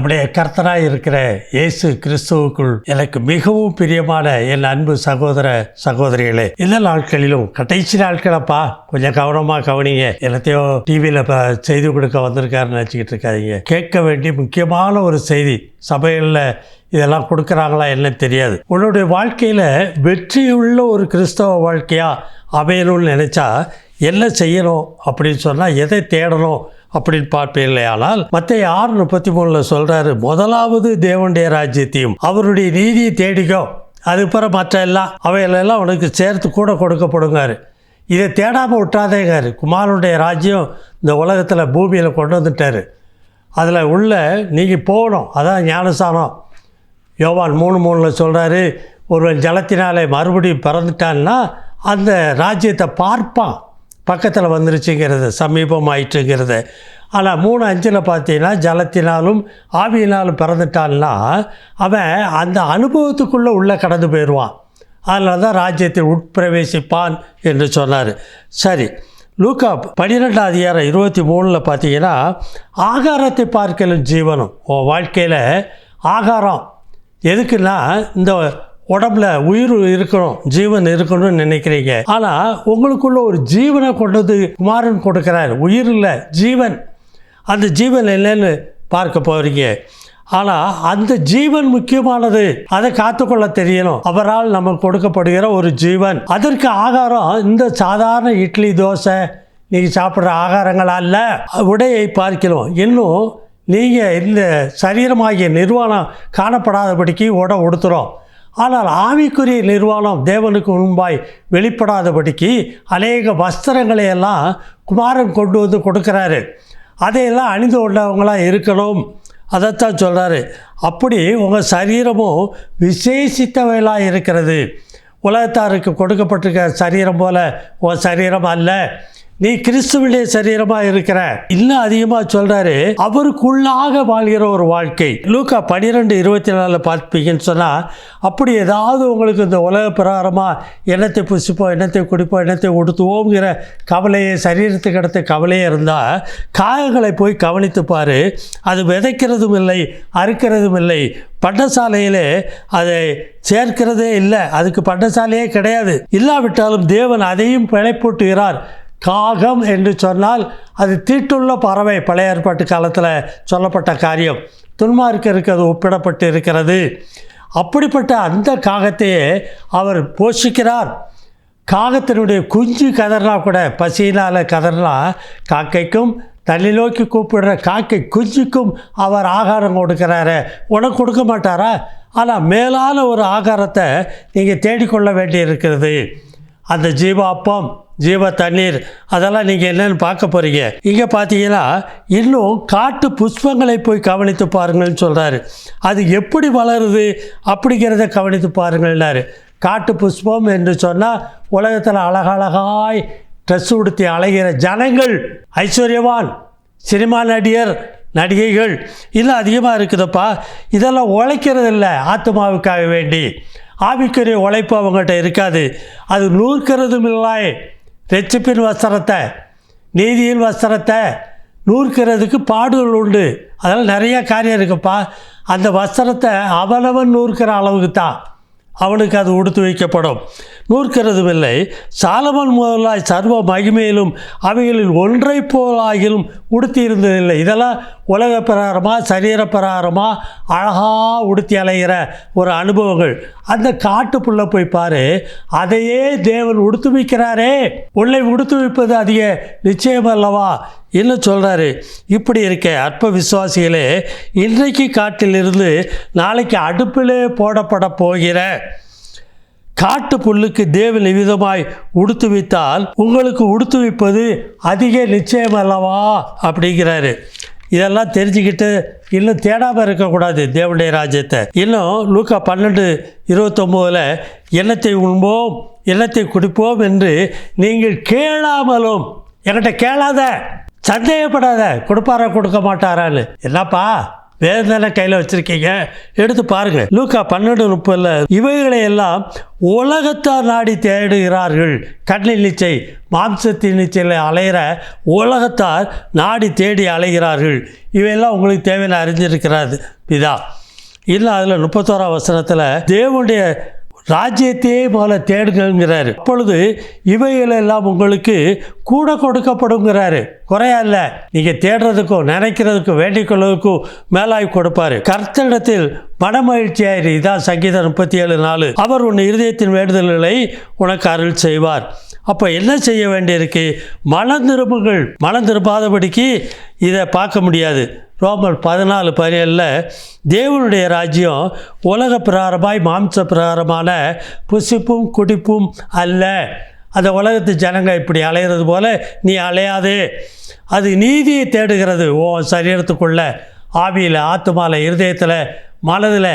நம்முடைய கர்த்தராய் இருக்கிற இயேசு கிறிஸ்துவுக்குள் எனக்கு மிகவும் பிரியமான என் அன்பு சகோதர சகோதரிகளே, இந்த நாட்களிலும் கடைசி நாட்களப்பா கொஞ்சம் கவனமாக கவனிங்க. எல்லாத்தையும் டிவியில் செய்தி கொடுக்க வந்திருக்காருன்னு நினச்சிக்கிட்டு இருக்காதீங்க. கேட்க வேண்டிய முக்கியமான ஒரு செய்தி. சபைகளில் இதெல்லாம் கொடுக்குறாங்களா என்ன தெரியாது. உன்னுடைய வாழ்க்கையில் வெற்றியுள்ள ஒரு கிறிஸ்தவ வாழ்க்கையாக அமையணும்னு நினச்சா என்ன செய்யணும் அப்படின்னு சொன்னால், எதை தேடணும் அப்படின்னு பார்ப்பீங்களே. ஆனால் மத்தேயு 6:33 சொல்கிறாரு, முதலாவது தேவனுடைய ராஜ்யத்தையும் அவருடைய நீதியை தேடிக்கோ, அதுக்கப்புறம் மற்ற எல்லாம் அவைகளெல்லாம் உனக்கு சேர்த்து கூட கொடுக்கப்படுங்காரு. இதை தேடாமல் விட்டாதேங்காரு. குமாரனுடைய ராஜ்யம் இந்த உலகத்தில் பூமியில் கொண்டு வந்துட்டார். அதில் உள்ள நீங்கள் போகணும். அதான் ஞானசானம். யோவான் 3:3 சொல்கிறாரு, ஒருவன் ஜலத்தினாலே மறுபடியும் பிறந்துட்டான்னா அந்த ராஜ்யத்தை பார்ப்பான். பக்கத்தில் வந்துருச்சுங்கிறது, சமீபமாயிட்டுங்கிறது. ஆனால் 3:5 பார்த்தீங்கன்னா, ஜலத்தினாலும் ஆவியினாலும் பிறந்துட்டான்னா அவன் அந்த அனுபவத்துக்குள்ளே உள்ளே கடந்து போயிடுவான். அதனால தான் ராஜ்யத்தில் உட்பிரவேசிப்பான் என்று சொன்னார். சரி, லூக்கா 12:23 பார்த்தீங்கன்னா, ஆகாரத்தை பார்க்கலும் ஜீவனும். வாழ்க்கையில் ஆகாரம் எதுக்குன்னா, இந்த உடம்புல உயிர் இருக்கணும், ஜீவன் இருக்கணும்னு நினைக்கிறீங்க. ஆனால் உங்களுக்குள்ள ஒரு ஜீவனை கொண்டது குமாரன் கொடுக்குறார். உயிர் இல்லை, ஜீவன். அந்த ஜீவன் என்னன்னு பார்க்க போகிறீங்க. ஆனால் அந்த ஜீவன் முக்கியமானது. அதை காத்துக்கொள்ள தெரியணும். அவரால் நமக்கு கொடுக்கப்படுகிற ஒரு ஜீவன். அதற்கு ஆகாரம் இந்த சாதாரண இட்லி தோசை நீங்கள் சாப்பிட்ற ஆகாரங்கள் அல்ல. உடையை பார்க்கணும். இன்னும் நீங்கள் இந்த சரீரமாகிய நிர்வாணம் காணப்படாதபடிக்கு உடை உடுத்துகிறோம். ஆனால் ஆவிக்குரிய நிர்வாணம் தேவனுக்கு முன்பாய் வெளிப்படாதபடிக்கு அநேக வஸ்திரங்களை எல்லாம் குமாரன் கொண்டு வந்து கொடுக்குறாரு. அதையெல்லாம் அணிந்து கொண்டவங்களாக இருக்கணும். அதைத்தான் சொல்கிறாரு. அப்படி உங்கள் சரீரமும் விசேஷித்தவைகளாக இருக்கிறது. உலகத்தாருக்கு கொடுக்கப்பட்டிருக்க சரீரம் போல் உன் சரீரம் அல்ல. நீ கிறிஸ்துவிலே சரீரமாக இருக்கிற. இன்னும் அதிகமாக சொல்கிறாரு, அவருக்குள்ளாக வாழ்கிற ஒரு வாழ்க்கை. லூக்கா 12:24 பார்ப்பீங்கன்னு சொன்னால், அப்படி ஏதாவது உங்களுக்கு இந்த உலக பிரகாரமாக எண்ணத்தை புசிப்போம், எண்ணத்தை குடிப்போம், எண்ணத்தை உடுத்துவோங்கிற கவலையே, சரீரத்துக்கு அடுத்த கவலையே இருந்தால் காயங்களை போய் கவனித்துப்பார். அது விதைக்கிறதும் இல்லை, அறுக்கிறதும் இல்லை. பண்டசாலையிலே அதை சேர்க்கிறதே இல்லை. அதுக்கு பண்டசாலையே கிடையாது. இல்லாவிட்டாலும் தேவன் அதையும் பிழைப்பூட்டுகிறார். காகம் என்று சொன்னால் அது தீட்டுள்ள பறவை. பழைய ஏற்பாட்டு காலத்தில் சொல்லப்பட்ட காரியம். துன்மார்க்கருக்கு அது ஒப்பிடப்பட்டு இருக்கிறது. அப்படிப்பட்ட அந்த காகத்தையே அவர் போஷிக்கிறார். காகத்தினுடைய குஞ்சு கதறினா கூட, பசியினால் கதறினா காக்கைக்கும், தள்ளி நோக்கி கூப்பிடுற காக்கை குஞ்சுக்கும் அவர் ஆகாரம் கொடுக்குறாரு. உனக்கு கொடுக்க மாட்டாரா? ஆனால் மேலான ஒரு ஆகாரத்தை நீங்கள் தேடிக்கொள்ள வேண்டி இருக்கிறது. அந்த ஜீவ அப்பம், ஜீவ தண்ணீர், அதெல்லாம் நீங்கள் என்னென்னு பார்க்க போகிறீங்க. இங்கே பார்த்தீங்கன்னா, இன்னும் காட்டு புஷ்பங்களை போய் கவனித்து பாருங்கள்னு சொல்கிறாரு. அது எப்படி வளருது அப்படிங்கிறத கவனித்து பாருங்கள்னாரு. காட்டு புஷ்பம் என்று சொன்னால் உலகத்தில் அழகழகாய் ட்ரெஸ் உடுத்தி அழகிற ஜனங்கள், ஐஸ்வர்யவான், சினிமா நடிகர், நடிகைகள் இதெல்லாம் அதிகமாக இருக்குதுப்பா. இதெல்லாம் உழைக்கிறது இல்லை. ஆத்மாவுக்காக வேண்டி ஆவிக்குரிய உழைப்பு அவங்ககிட்ட இருக்காது. அது நூற்கிறதும் இல்லை. ரட்சிப்பின் வஸ்திரத்தை, நீதியின் வஸ்திரத்தை நூற்கிறதுக்கு பாடுகள் உண்டு. அதனால் நிறையா காரியம் இருக்குப்பா. அந்த வஸ்திரத்தை அவனவன் நூற்கிற அளவுக்கு தான் அவனுக்கு அது உடுத்து வைக்கப்படும். நூற்கிறதும் இல்லை. சாலமன் முதலாய் சர்வ மகிமையிலும் அவைகளில் ஒன்றை போலாகிலும் உடுத்தி இருந்ததில்லை. இதெல்லாம் உலக பிரகாரமாக, சரீர பிரகாரமாக அழகாக உடுத்தி அலைகிற ஒரு அனுபவங்கள். அந்த காட்டுப்புள்ள போய் பாரு, அதையே தேவன் உடுத்து வைக்கிறாரே. உள்ளே உடுத்து வைப்பது அதிக நிச்சயம் அல்லவா? இன்னும் சொல்கிறாரு, இப்படி இருக்க அற்ப விசுவாசிகளே, இன்றைக்கு காட்டிலிருந்து நாளைக்கு அடுப்பிலே போடப்பட போகிற காட்டு புல்லுக்கு தேவன் நிவிதமாய் உடுத்து வைத்தால் உங்களுக்கு உடுத்து வைப்பது அதிக நிச்சயம் அல்லவா அப்படிங்கிறாரு. இதெல்லாம் தெரிஞ்சுக்கிட்டு இன்னும் தேடாமல் இருக்கக்கூடாது தேவனுடைய ராஜ்யத்தை. இன்னும் லூக்கா 12:29 எண்ணத்தை உண்போம், எண்ணத்தை குடிப்போம் என்று நீங்கள் கேளாமலும், என்கிட்ட கேளாத, சந்தேகப்படாத, கொடுப்பாரா கொடுக்க மாட்டாரான்னு. என்னப்பா வேதனை கையில் வச்சுருக்கீங்க, எடுத்து பாருங்கள். லூக்கா 12:30 இவைகளை எல்லாம் உலகத்தார் நாடி தேடுகிறார்கள். கண்ணின் நிச்சை, மாம்சத்தின் நிச்சயில் அலைகிற உலகத்தார் நாடி தேடி அலைகிறார்கள். இவையெல்லாம் உங்களுக்கு தேவையான அறிஞ்சிருக்கிறாரு பிதா. இல்லை அதில் 31ஆம் வசனத்தில் தேவனுடைய ராஜ்யத்தையே போல தேடுங்கிறாரு. அப்பொழுது இவைகளெல்லாம் உங்களுக்கு கூட கொடுக்கப்படுங்கிறாரு. குறையா இல்லை, நீங்கள் தேடுறதுக்கும் நினைக்கிறதுக்கும் வேண்டிக் கொள்வதற்கும் மேலாய் கொடுப்பாரு. கர்த்தரிடத்தில் மனமகிழ்ச்சியாயிரு. இதான் சங்கீதம் 37:4. அவர் உன் இருதயத்தின் வேண்டுதல்களை உனக்கு அருள் செய்வார். அப்போ என்ன செய்ய வேண்டியிருக்கு? மனம் திரும்புங்கள். மனம் திரும்பாதபடிக்கு இதை பார்க்க முடியாது. ரோமர் 14:17 தேவனுடைய ராஜ்யம் உலக பிரகாரமாய் மாம்ச பிரகாரமான புசிப்பும் குடிப்பும் அல்ல. அந்த உலகத்து ஜனங்கள் இப்படி அலைகிறது போல நீ அலையாது. அது நீதியை தேடுகிறது. சரீரத்துக்குள்ள, ஆவியில், ஆத்துமாவில், இருதயத்தில், மனதில்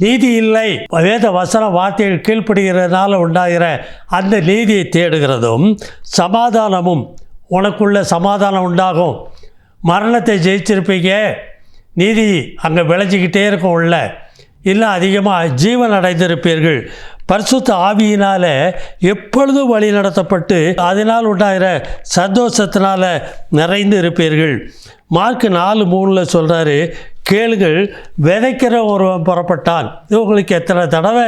நீதி இல்லை. வேத வசன வார்த்தைகள் கீழ்ப்படுகிறதுனால உண்டாகிற அந்த நீதியை தேடுகிறதும் சமாதானமும். உனக்குள்ள சமாதானம் உண்டாகும். மரணத்தை ஜெயிச்சிருப்பீங்க, நீதி அங்கே விளைஞ்சிக்கிட்டே இருக்கும். உள்ள இன்னும் அதிகமாக ஜீவன் அடைந்திருப்பீர்கள். பரிசுத்த ஆவியினால் எப்பொழுதும் வழி நடத்தப்பட்டு அதனால் உண்டாகிற சந்தோஷத்தினால் நிறைந்து இருப்பீர்கள். மார்க் 4:3 சொல்கிறாரு, கேளுங்கள், விதைக்கிற ஒருவன் புறப்பட்டான். இது உங்களுக்கு எத்தனை தடவை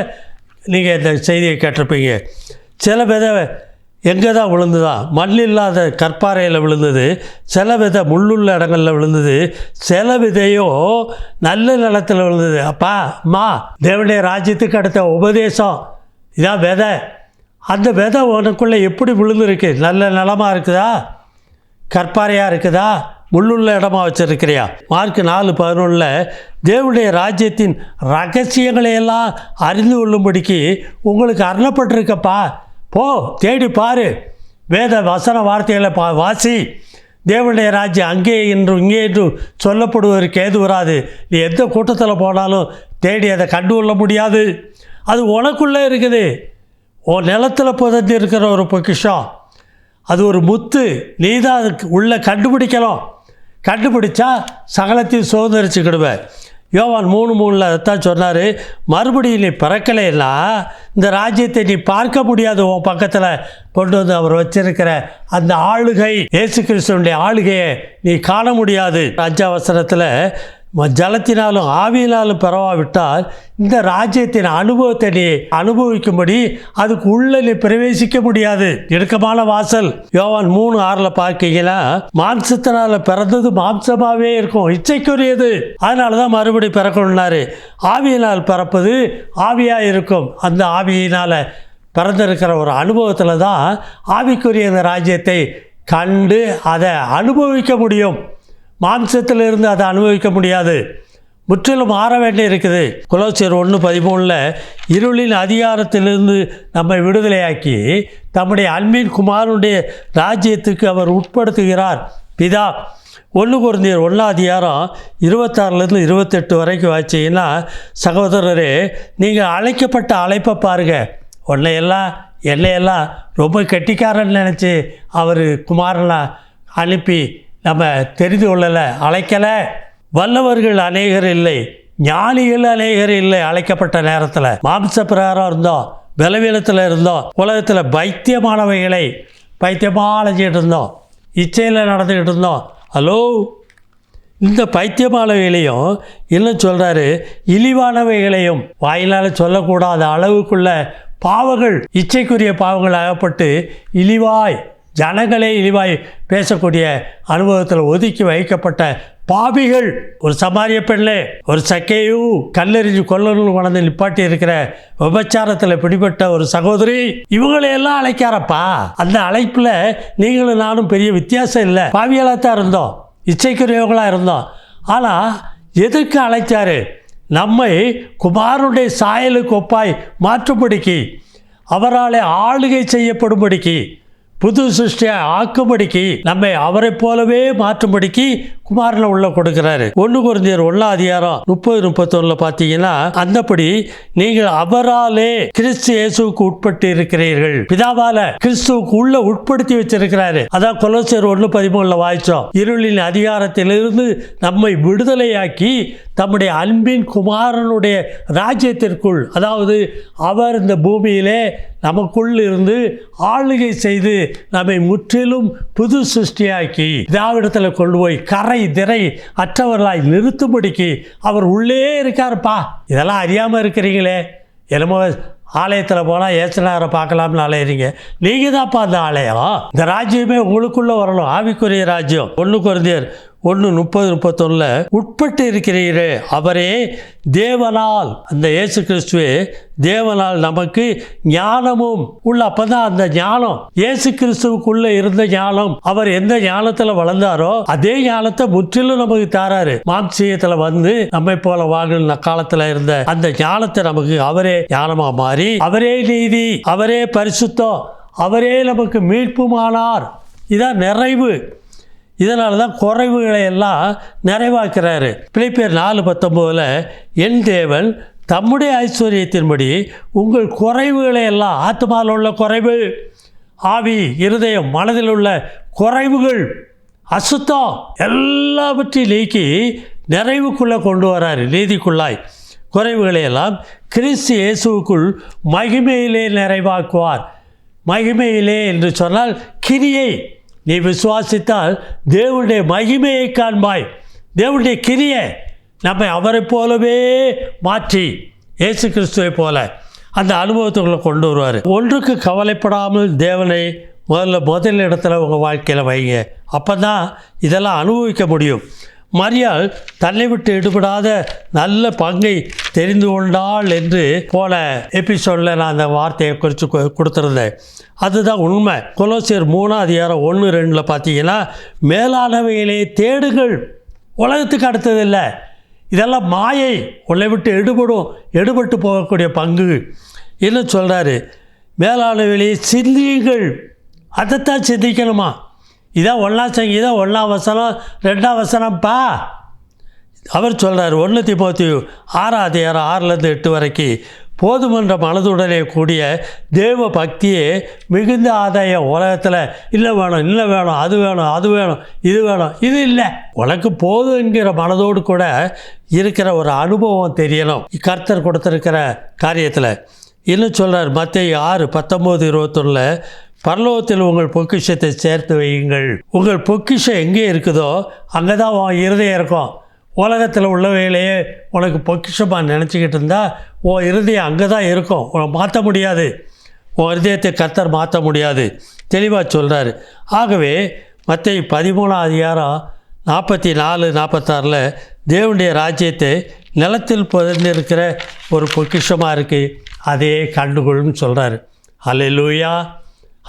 நீங்கள் இந்த செய்தியை கேட்டிருப்பீங்க. சில விதை எங்கே தான் விழுந்துதான்? மண் இல்லாத கற்பாறையில் விழுந்தது. சில விதை முள்ளுள்ள இடங்களில் விழுந்தது. சில விதையோ நல்ல நிலத்தில் விழுந்தது. அப்பா அம்மா, தேவனுடைய ராஜ்யத்துக்கு அடுத்த உபதேசம் இதான் விதை. அந்த விதை உனக்குள்ளே எப்படி விழுந்துருக்கு? நல்ல நிலமாக இருக்குதா? கற்பாறையாக இருக்குதா? முள்ளுள்ள இடமா வச்சுருக்கிறியா? மார்க் 4:11 தேவனுடைய ராஜ்யத்தின் ரகசியங்களையெல்லாம் அறிந்து கொள்ளும்படிக்கு உங்களுக்கு அருளப்பட்டிருக்கப்பா. போ, தேடி பாரு, வேத வசன வார்த்தைகளை வாசி. தேவனுடைய ராஜ்யம் அங்கே இன்று இங்கே என்று சொல்லப்படுவதற்கு ஏது வராது. நீ எந்த கூட்டத்தில் போனாலும் தேடி அதை கண்டு கொள்ள முடியாது. அது உனக்குள்ளே இருக்குது. உன் நிலத்தில் புதைந்து இருக்கிற ஒரு பொக்கிஷம். அது ஒரு முத்து. நீ தான் அதுக்கு உள்ளே கண்டுபிடிக்கலாம். கண்டுபிடிச்சா சகலத்தையும் சுதந்திரிச்சுக்கிடுவேன். யோவான் 3:3 தான் சொன்னார், மறுபடியும் நீ பிறக்கலைன்னா இந்த ராஜ்யத்தை நீ பார்க்க முடியாது. உன் பக்கத்தில் கொண்டு வந்து அவர் வச்சிருக்கிற அந்த ஆளுகை, இயேசு கிறிஸ்துவனுடைய ஆளுகையை நீ காண முடியாது. 5ஆம் வசனத்தில் ஜலத்தினாலும் ஆவியினாலும் பெறவாவிட்டால் இந்த ராஜ்யத்தின் அனுபவத்தை நீ அனுபவிக்கும்படி அதுக்கு உள்ள நீ பிரவேசிக்க முடியாது. இடுக்கமான வாசல். யோவான் 3:6 பார்க்கீங்கன்னா, மாம்சத்தினால பிறந்தது மாம்சமாகவே இருக்கும், இச்சைக்குரியது. அதனால தான் மறுபடி பிறக்கணும்னாரு. ஆவியினால் பிறப்பது ஆவியாக இருக்கும். அந்த ஆவியினால் பிறந்திருக்கிற ஒரு அனுபவத்தில் தான் ஆவிக்குரிய இந்த ராஜ்யத்தை கண்டு அதை அனுபவிக்க முடியும். மாம்சத்திலிருந்து அதை அனுபவிக்க முடியாது. முற்றிலும் மாற வேண்டி இருக்குது. கொலோசியர் 1:13 இருளின் அதிகாரத்திலிருந்து நம்மை விடுதலையாக்கி தம்முடைய அன்பின் குமாரனுடைய ராஜ்யத்துக்கு அவர் உட்படுத்துகிறார் பிதா. 1 கொரிந்தியர் 1:26 வரைக்கும் வாய்ச்சிங்கன்னா, சகோதரரே, நீங்கள் அழைக்கப்பட்ட அழைப்பை பாருங்கள். என்னையெல்லாம் ரொம்ப கெட்டிக்காரன்னு நினச்சி அவர் குமாரனை அனுப்பி நம்ம தெரிந்து கொள்ளலை, அழைக்கலை. வல்லவர்கள் அநேகர் இல்லை, ஞானிகள் அநேகர் இல்லை. அழைக்கப்பட்ட நேரத்தில் மாம்ச பிரகாரம் இருந்தோம், பலவீனத்தில் இருந்தோம், உலகத்தில் பைத்தியமாக அலைஞ்சிட்டு இருந்தோம், இச்சையில் நடந்துக்கிட்டு இருந்தோம். ஹலோ, இந்த பைத்தியமானவைகளையும் இன்னும் சொல்கிறாரு, இழிவானவைகளையும் வாயினால் சொல்லக்கூடாத அளவுக்குள்ள பாவங்கள், இச்சைக்குரிய பாவங்கள் அகப்பட்டு ஜனங்களே இழிவாய் பேசக்கூடிய அனுபவத்தில் ஒதுக்கி வைக்கப்பட்ட பாவிகள். ஒரு சமாரிய பெண்ணே, ஒரு சக்கையும் கல்லெறிஞ்சு கொல்லணும் கொண்டு நிப்பாட்டி இருக்கிற விபச்சாரத்தில் பிடிபட்ட ஒரு சகோதரி, இவங்களையெல்லாம் அழைக்காரப்பா. அந்த அழைப்பில் நீங்களும் நானும் பெரிய வித்தியாசம் இல்லை. பாவியலாக தான் இருந்தோம், இச்சைக்குரியவங்களாக இருந்தோம். ஆனால் எதற்கு அழைச்சாரு? நம்மை குமாரனுடைய சாயலுக்கு ஒப்பாய் மாற்றும்படிக்கு, அவரால் ஆளுகை செய்யப்படும்படிக்கு, புது சிருஷ்டியை ஆக்கும்படிக்கு, நம்மை அவரை போலவே மாற்றும்படிக்கு குமாரனை உள்ள கொடுக்கிறாரு. 1 கொரிந்தியர் 1:30-31 பார்த்தீங்கன்னா, அந்தபடி நீங்கள் அவராலே கிறிஸ்து இயேசுவுக்கு உட்பட்டு இருக்கிறீர்கள். பிதாவால கிறிஸ்துவுக்கு உள்ள உட்படுத்தி வச்சிருக்கிறாரு. அதான் கொலோசியர் 1:13 வாய்ச்சோம். இருளின் அதிகாரத்திலிருந்து நம்மை விடுதலையாக்கி தம்முடைய அன்பின் குமாரனுடைய ராஜ்யத்திற்குள், அதாவது அவர் இந்த பூமியிலே நமக்குள் இருந்து ஆளுகை செய்து நம்மை முற்றிலும் புது சிருஷ்டியாக்கி பிதாவிடத்தில் கொண்டு போய் கரை திரை அற்றவர்களாய் நிறுத்தும்படிக்கு அவர் உள்ளே இருக்காருப்பா. இதெல்லாம் அறியாமல் இருக்கிறீங்களே. என்னமோ ஆலயத்தில் போனால் ஏசுநாதரை பார்க்கலாம்னு அலையிறீங்க. நீங்கள் தான்ப்பா அந்த ஆலயம். இந்த ராஜ்யமே உங்களுக்குள்ளே வரணும், ஆவிக்குரிய ராஜ்யம். 1 கொரிந்தியர் 1:30-31 உட்பட்டு இருக்கிறீரே, அவரே தேவனால், அந்த இயேசு கிறிஸ்துவே தேவனால் நமக்கு ஞானமும் உள்ள. அப்பதான் அந்த ஞானம் இயேசு கிறிஸ்துவுக்குள்ள இருந்த ஞானம், அவர் எந்த ஞானத்துல வளர்ந்தாரோ அதே ஞானத்தை முற்றிலும் நமக்கு தாராரு. மாம்சீகத்துல வந்து நம்மை போல வாழ்கிற காலத்துல இருந்த அந்த ஞானத்தை நமக்கு அவரே ஞானமா மாறி, அவரே நீதி, அவரே பரிசுத்தம், அவரே நமக்கு மீட்புமானார். இதான் நிறைவு. இதனால தான் குறைவுகளை எல்லாம் நிறைவாக்குறாரு. பிலிப்பியர் 4:19 என் தேவன் தம்முடைய ஐஸ்வர்யத்தின்படி உங்கள் குறைவுகளை எல்லாம், ஆத்மாவில் உள்ள குறைவு, ஆவி, இருதயம், மனதில் உள்ள குறைவுகள், அசுத்தம் எல்லாவற்றையும் நீக்கி நிறைவுக்குள்ளே கொண்டு வராரு, நீதிக்குள்ளாய். குறைவுகளை எல்லாம் கிறிஸ்து இயேசுவுக்குள் மகிமையிலே நிறைவாக்குவார். மகிமையிலே என்று சொன்னால் கிரியை. நீ விசுவாசித்தால் தேவனுடைய மகிமையை காண்பாய். தேவனுடைய கிரியை நம்மை அவரை போலவே மாற்றி இயேசு கிறிஸ்துவை போல அந்த அனுபவத்துக்குள்ளே கொண்டு வருவார். ஒன்றுக்கு கவலைப்படாமல் தேவனை முதல் இடத்துல உங்கள் வாழ்க்கையில் வைங்க. அப்போ தான் இதெல்லாம் அனுபவிக்க முடியும். மரியாள் தன்னை விட்டு எடுபடாத நல்ல பங்கை தெரிந்து கொண்டாள் என்று போன எபிசோடில் நான் அந்த வார்த்தையை குறித்து கொடுத்துருந்தேன். அதுதான் உண்மை. கொலோசியர் 3:1-2 பார்த்தீங்கன்னா, மேலானவைகளே தேடுங்கள், உலகத்துக்கு அடுத்ததில்லை. இதெல்லாம் மாயை, உன்னை விட்டு எடுபட்டு போகக்கூடிய பங்கு. இன்னும் சொல்கிறாரு, மேலானவைகளே சிந்தியுங்கள். அதைத்தான் சிந்திக்கணுமா. இதான் 1 சங்கீதம் 1 2 அவர் சொல்கிறார். 1 தீமோத்தேயு 6:6-8 வரைக்கும் போதுமன்ற மனதுடனே கூடிய தேவ பக்தியே மிகுந்த ஆதாயம். உலகத்தில் இல்லை வேணும், அது வேணும், இது இல்லை. உனக்கு போதும் என்கிற மனதோடு கூட இருக்கிற ஒரு அனுபவம் தெரியணும் கர்த்தர் கொடுத்துருக்கிற காரியத்தில். இன்னும் சொல்கிறார் மத்தேயு 6:19-21 பரலோகத்தில் உங்கள் பொக்கிஷத்தை சேர்த்து வையுங்கள். உங்கள் பொக்கிஷம் எங்கே இருக்குதோ அங்கே தான் உன் இருதயம் இருக்கும். உலகத்தில் உள்ளவைகளையே உனக்கு பொக்கிஷமாக நினச்சிக்கிட்டு இருந்தால் உன் இருதயம் அங்கே தான் இருக்கும். உன்னை மாற்ற முடியாது. உன் இருதயத்தை கர்த்தர் மாற்ற முடியாது. தெளிவாக சொல்கிறாரு. ஆகவே மத்தேயு 13:44-46 தேவனுடைய ராஜ்யத்தை நிலத்தில் புதைந்திருக்கிற ஒரு பொக்கிஷமாக இருக்குது, அதே கண்டுகொள்ளுன்னு சொல்கிறாரு. ஹல்லேலூயா,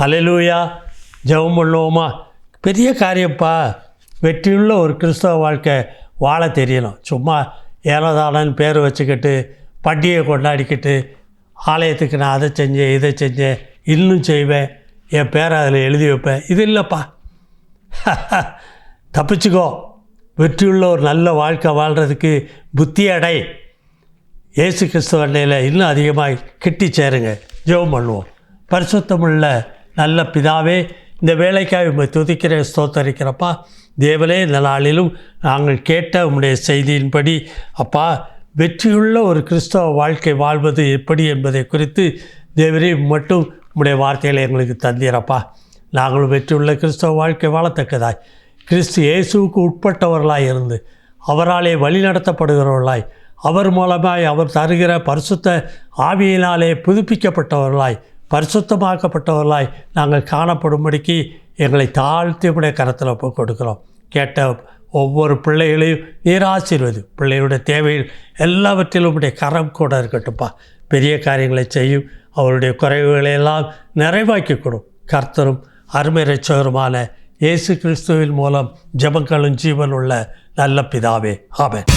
ஹல்லேலூயா. ஜெபம் பண்ணுவோமா? பெரிய காரியப்பா. வெற்றியுள்ள ஒரு கிறிஸ்தவ வாழ்க்கை வாழ தெரியணும். சும்மா ஏனோதானன்னு பேர் வச்சுக்கிட்டு பண்டிகை கொண்டாடிக்கிட்டு ஆலயத்துக்கு நான் அதை செஞ்சேன், இதை செஞ்சேன், இன்னும் செய்வேன், என் பேரை அதில் எழுதி வைப்பேன், இது இல்லைப்பா. தப்பிச்சுக்கோ. வெற்றியுள்ள ஒரு நல்ல வாழ்க்கை வாழ்கிறதுக்கு புத்தி அடை. இயேசு கிறிஸ்துவ அண்டையில் இன்னும் அதிகமாக கிட்டி சேருங்க. ஜெபம் பண்ணுவோம். பரிசுத்தமுள்ள நல்ல பிதாவே, இந்த வேலைக்காக உம்மை துதிக்கிறேன், ஸ்தோத்தரிக்கிறப்பா. தேவனே, இந்த நாளிலும் நாங்கள் கேட்ட உம்முடைய செய்தியின்படி அப்பா, வெற்றியுள்ள ஒரு கிறிஸ்தவ வாழ்க்கை வாழ்வது எப்படி என்பதை குறித்து தேவரே மட்டும் உம்முடைய வார்த்தைகளை எங்களுக்கு தந்தீரப்பா. நாங்களும் வெற்றியுள்ள கிறிஸ்தவ வாழ்க்கை வாழத்தக்கதாய் கிறிஸ்து இயேசுவுக்கு உட்பட்டவர்களாய் இருந்து அவராலே வழி நடத்தப்படுகிறவர்களாய், அவர் மூலமாய் அவர் தருகிற பரிசுத்த ஆவியினாலே புதுப்பிக்கப்பட்டவர்களாய், பரிசுத்தமாக்கப்பட்டவர்களாய் நாங்கள் காணப்படும்படிக்கு எங்களை தாழ்த்தி உடைய கரத்தில் ஒப்புக் கொடுக்கிறோம். கேட்ட ஒவ்வொரு பிள்ளைகளையும் நீர் ஆசீர்வதி. பிள்ளைகளுடைய தேவைகள் எல்லாவற்றிலும் உடைய கரம் கூட இருக்கட்டும்ப்பா. பெரிய காரியங்களை செய்யும். அவருடைய குறைவுகளையெல்லாம் நிறைவாக்கி கொடும். கர்த்தரும் அருமை இரட்சகருமான இயேசு கிறிஸ்துவின் மூலம் ஜெபங்களும் ஜீவன் உள்ள நல்ல பிதாவே, ஆமென்.